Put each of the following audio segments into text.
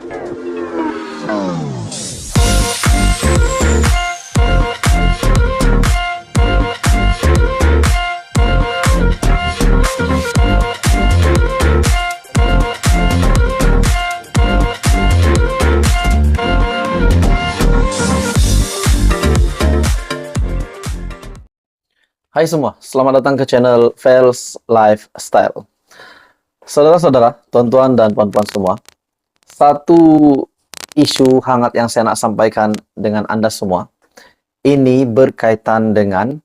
Hai semua, selamat datang ke channel Fels Lifestyle. Saudara-saudara, tuan-tuan dan puan-puan semua, satu isu hangat yang saya nak sampaikan dengan Anda semua, ini berkaitan dengan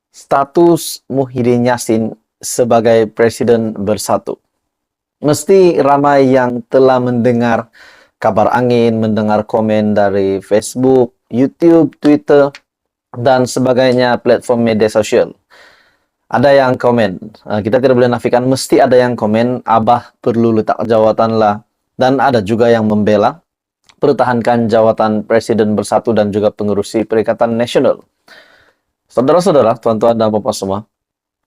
status Muhyiddin Yassin sebagai Presiden Bersatu. Mesti ramai yang telah mendengar kabar angin, mendengar komen dari Facebook, YouTube, Twitter, dan sebagainya platform media sosial. Ada yang komen, kita tidak boleh nafikan, mesti ada yang komen, Abah perlu letak jawatan lah. Dan ada juga yang membela, pertahankan jawatan Presiden Bersatu dan juga pengurusi Perikatan Nasional. Saudara-saudara, tuan-tuan dan bapak semua,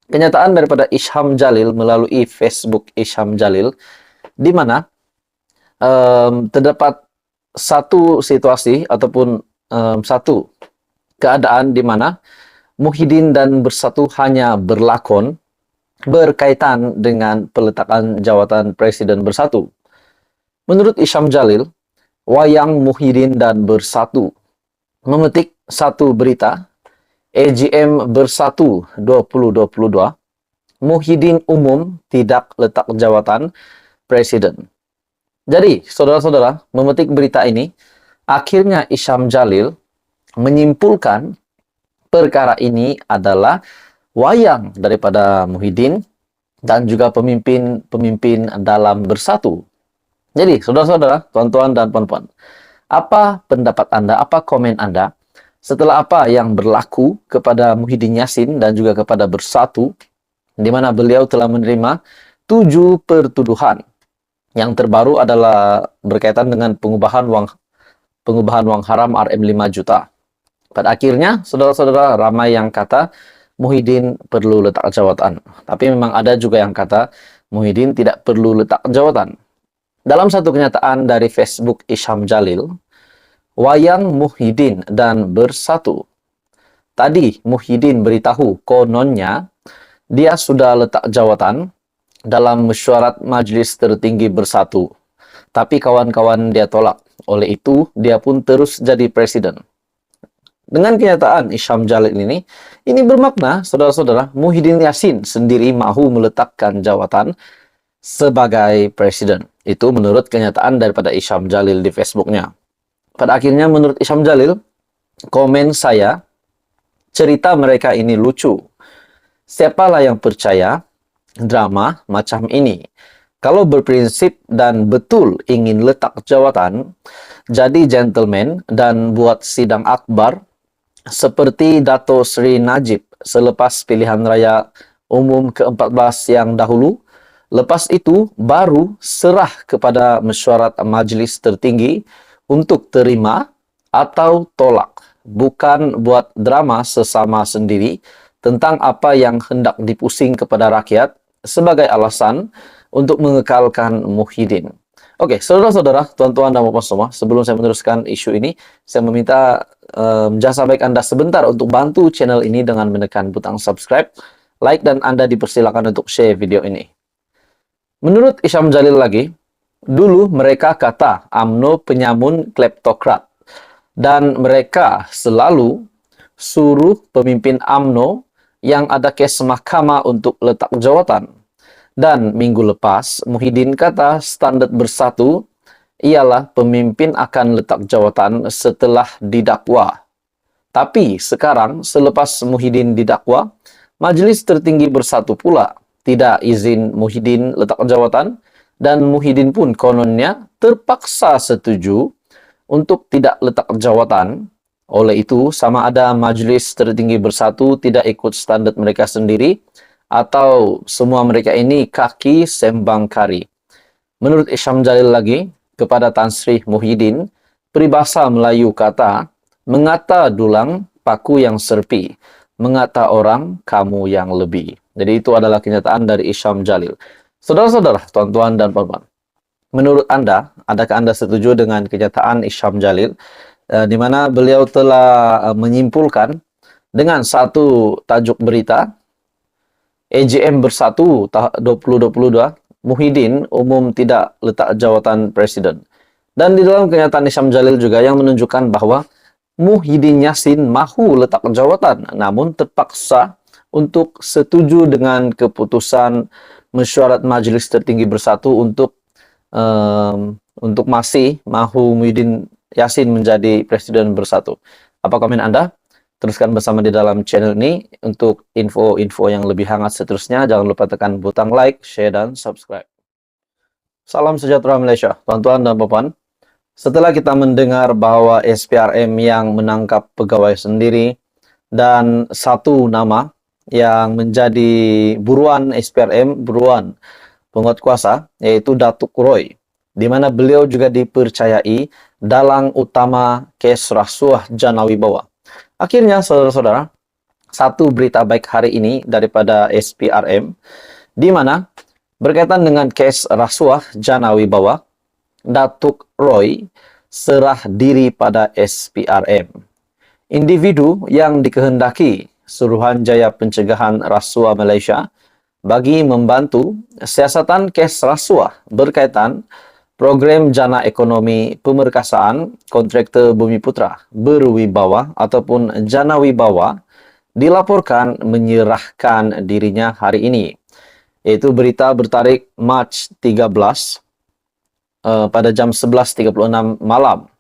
kenyataan daripada Isham Jalil melalui Facebook Isham Jalil, di mana terdapat satu situasi ataupun satu keadaan di mana Muhyiddin dan Bersatu hanya berlakon berkaitan dengan peletakan jawatan Presiden Bersatu. Menurut Isham Jalil, wayang Muhyiddin dan Bersatu memetik satu berita, AGM Bersatu 2022, Muhyiddin umum tidak letak jawatan Presiden. Jadi, saudara-saudara, memetik berita ini, akhirnya Isham Jalil menyimpulkan perkara ini adalah wayang daripada Muhyiddin dan juga pemimpin-pemimpin dalam Bersatu. Jadi, saudara-saudara, tuan-tuan dan puan-puan, apa pendapat Anda, apa komen Anda setelah apa yang berlaku kepada Muhyiddin Yassin dan juga kepada Bersatu, di mana beliau telah menerima 7 pertuduhan. Yang terbaru adalah berkaitan dengan pengubahan uang haram RM 5 juta. Pada akhirnya, saudara-saudara, ramai yang kata Muhyiddin perlu letak jawatan. Tapi memang ada juga yang kata Muhyiddin tidak perlu letak jawatan. Dalam satu kenyataan dari Facebook Isham Jalil, wayang Muhyiddin dan Bersatu. Tadi Muhyiddin beritahu kononnya dia sudah letak jawatan dalam mesyuarat Majelis Tertinggi Bersatu. Tapi kawan-kawan dia tolak. Oleh itu, dia pun terus jadi presiden. Dengan kenyataan Isham Jalil ini bermakna, saudara-saudara, Muhyiddin Yassin sendiri mahu meletakkan jawatan sebagai presiden. Itu menurut kenyataan daripada Isham Jalil di Facebooknya. Pada akhirnya, menurut Isham Jalil, komen saya, cerita mereka ini lucu. Siapalah yang percaya drama macam ini? Kalau berprinsip dan betul ingin letak jawatan, jadi gentleman dan buat sidang akbar, seperti Dato Sri Najib selepas pilihan raya umum ke-14 yang dahulu. Lepas itu baru serah kepada mesyuarat Majelis Tertinggi untuk terima atau tolak. Bukan buat drama sesama sendiri tentang apa yang hendak dipusing kepada rakyat sebagai alasan untuk mengekalkan Muhyiddin. Oke, saudara-saudara, tuan-tuan dan bapak semua, sebelum saya meneruskan isu ini, saya meminta jasa baik Anda sebentar untuk bantu channel ini dengan menekan butang subscribe, like, dan Anda dipersilakan untuk share video ini. Menurut Isham Jalil lagi, dulu mereka kata UMNO penyamun kleptokrat, dan mereka selalu suruh pemimpin UMNO yang ada kes mahkamah untuk letak jawatan. Dan minggu lepas, Muhyiddin kata standar Bersatu ialah pemimpin akan letak jawatan setelah didakwa. Tapi sekarang, selepas Muhyiddin didakwa, Majelis Tertinggi Bersatu pula tidak izin Muhyiddin letak jawatan, dan Muhyiddin pun kononnya terpaksa setuju untuk tidak letak jawatan. Oleh itu, sama ada Majelis Tertinggi Bersatu tidak ikut standar mereka sendiri, atau semua mereka ini kaki sembang kari. Menurut Isham Jalil lagi, kepada Tan Sri Muhyiddin, peribahasa Melayu kata, mengata dulang paku yang serpi, mengata orang kamu yang lebih. Jadi itu adalah kenyataan dari Isham Jalil. Saudara-saudara, tuan-tuan dan puan-puan, menurut Anda, adakah Anda setuju dengan kenyataan Isyam Jalil di mana beliau telah menyimpulkan dengan satu tajuk berita EJM Bersatu 2022, Muhyiddin umum tidak letak jawatan presiden. Dan di dalam kenyataan Isyam Jalil juga yang menunjukkan bahwa Muhyiddin Yassin mahu letak jawatan, namun terpaksa untuk setuju dengan keputusan mesyuarat Majelis Tertinggi Bersatu untuk masih mahu Muhyiddin Yassin menjadi presiden bersatu. Apa komen Anda? Teruskan bersama di dalam channel ini untuk info-info yang lebih hangat seterusnya. Jangan lupa tekan butang like, share, dan subscribe. Salam sejahtera Malaysia, tuan-tuan dan puan. Setelah kita mendengar bahwa SPRM yang menangkap pegawai sendiri dan satu nama yang menjadi buruan SPRM, buruan penguat kuasa, yaitu Datuk Roy, di mana beliau juga dipercayai dalang utama kes rasuah Jana Wibawa. Akhirnya, saudara-saudara, satu berita baik hari ini daripada SPRM, di mana berkaitan dengan kes rasuah Jana Wibawa, Datuk Roy serah diri pada SPRM. Individu yang dikehendaki Suruhanjaya Pencegahan Rasuah Malaysia bagi membantu siasatan kes rasuah berkaitan program Jana Ekonomi Pemerkasaan Kontraktor Bumi Putra Berwibawa ataupun Jana Wibawa dilaporkan menyerahkan dirinya hari ini. Yaitu berita bertarik Mac 13 pada jam 11.36 malam.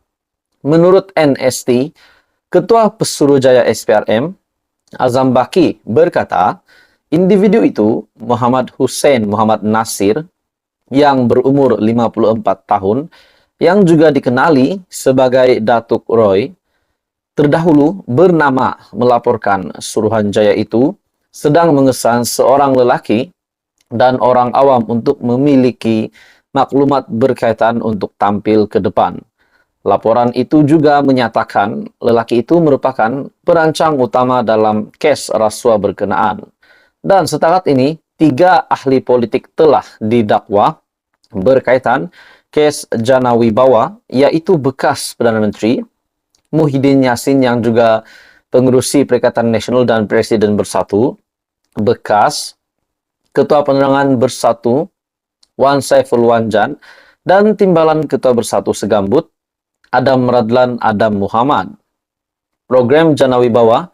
Menurut NST, Ketua Pesuruhjaya SPRM, Azam Baki berkata, individu itu Muhammad Hussein Muhammad Nasir yang berumur 54 tahun yang juga dikenali sebagai Datuk Roy terdahulu bernama melaporkan Suruhanjaya itu sedang mengesan seorang lelaki dan orang awam untuk memiliki maklumat berkaitan untuk tampil ke depan. Laporan itu juga menyatakan lelaki itu merupakan perancang utama dalam kes rasuah berkenaan. Dan setakat ini, 3 ahli politik telah didakwa berkaitan kes Jana Wibawa, yaitu bekas Perdana Menteri Muhyiddin Yassin yang juga pengerusi Perikatan Nasional dan Presiden Bersatu, bekas Ketua Penerangan Bersatu Wan Saiful Wanjan, dan Timbalan Ketua Bersatu Segambut Adam Radlan Adam Muhammad. Program Jana Wibawa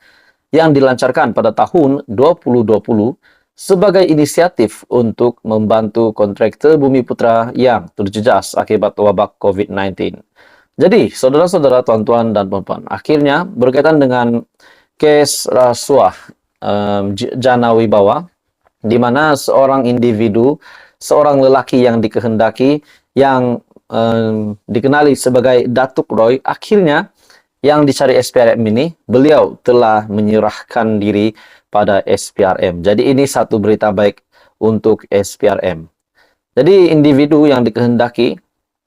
yang dilancarkan pada tahun 2020 sebagai inisiatif untuk membantu kontraktor Bumi Putra yang terjejas akibat wabak COVID-19. Jadi, saudara-saudara, tuan-tuan dan puan-puan, akhirnya berkaitan dengan kes rasuah Jana Wibawa, di mana seorang individu, seorang lelaki yang dikehendaki, yang dikenali sebagai Datuk Roy, akhirnya yang dicari SPRM ini, beliau telah menyerahkan diri pada SPRM. Jadi ini satu berita baik untuk SPRM. Jadi individu yang dikehendaki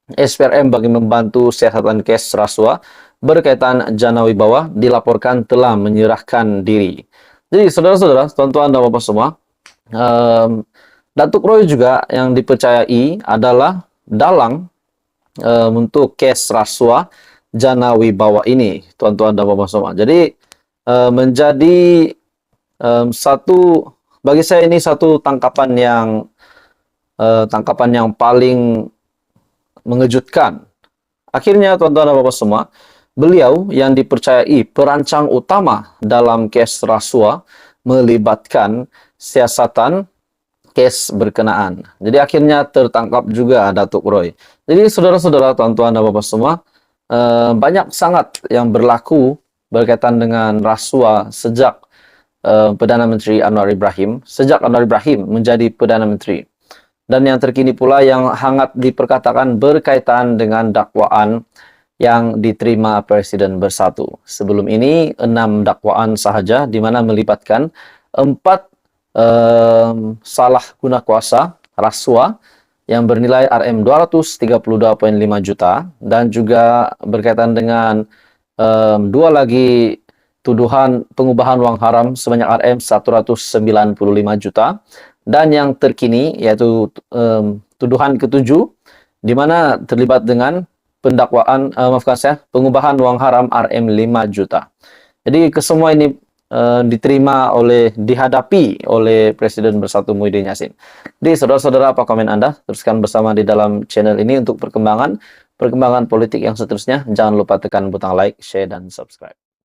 SPRM bagi membantu siasatan kes rasuah berkaitan Jana Wibawa dilaporkan telah menyerahkan diri. Jadi saudara-saudara, tuan-tuan dan bapak semua, Datuk Roy juga yang dipercayai adalah dalang untuk kes rasuah Jana Wibawa ini, tuan-tuan dan bapak semua. Jadi menjadi bagi saya ini satu tangkapan yang paling mengejutkan. Akhirnya, tuan-tuan dan bapak semua, beliau yang dipercayai perancang utama dalam kes rasuah melibatkan siasatan kes berkenaan. Jadi akhirnya tertangkap juga Datuk Roy. Jadi saudara-saudara, tuan-tuan dan bapak semua, banyak sangat yang berlaku berkaitan dengan rasuah sejak Perdana Menteri Anwar Ibrahim, sejak Anwar Ibrahim menjadi Perdana Menteri. Dan yang terkini pula yang hangat diperkatakan berkaitan dengan dakwaan yang diterima Presiden Bersatu. Sebelum ini 6 dakwaan sahaja di mana melibatkan 4 salah guna kuasa rasuah yang bernilai RM232.5 juta dan juga berkaitan dengan 2 lagi tuduhan pengubahan wang haram sebanyak RM195 juta, dan yang terkini yaitu tuduhan ketujuh di mana terlibat dengan pendakwaan, maafkan saya, pengubahan uang haram RM 5 juta. Jadi kesemua ini dihadapi oleh Presiden Bersatu Muhyiddin Yassin. Jadi saudara-saudara, apa komen Anda? Teruskan bersama di dalam channel ini untuk perkembangan politik yang seterusnya. Jangan lupa tekan butang like, share, dan subscribe.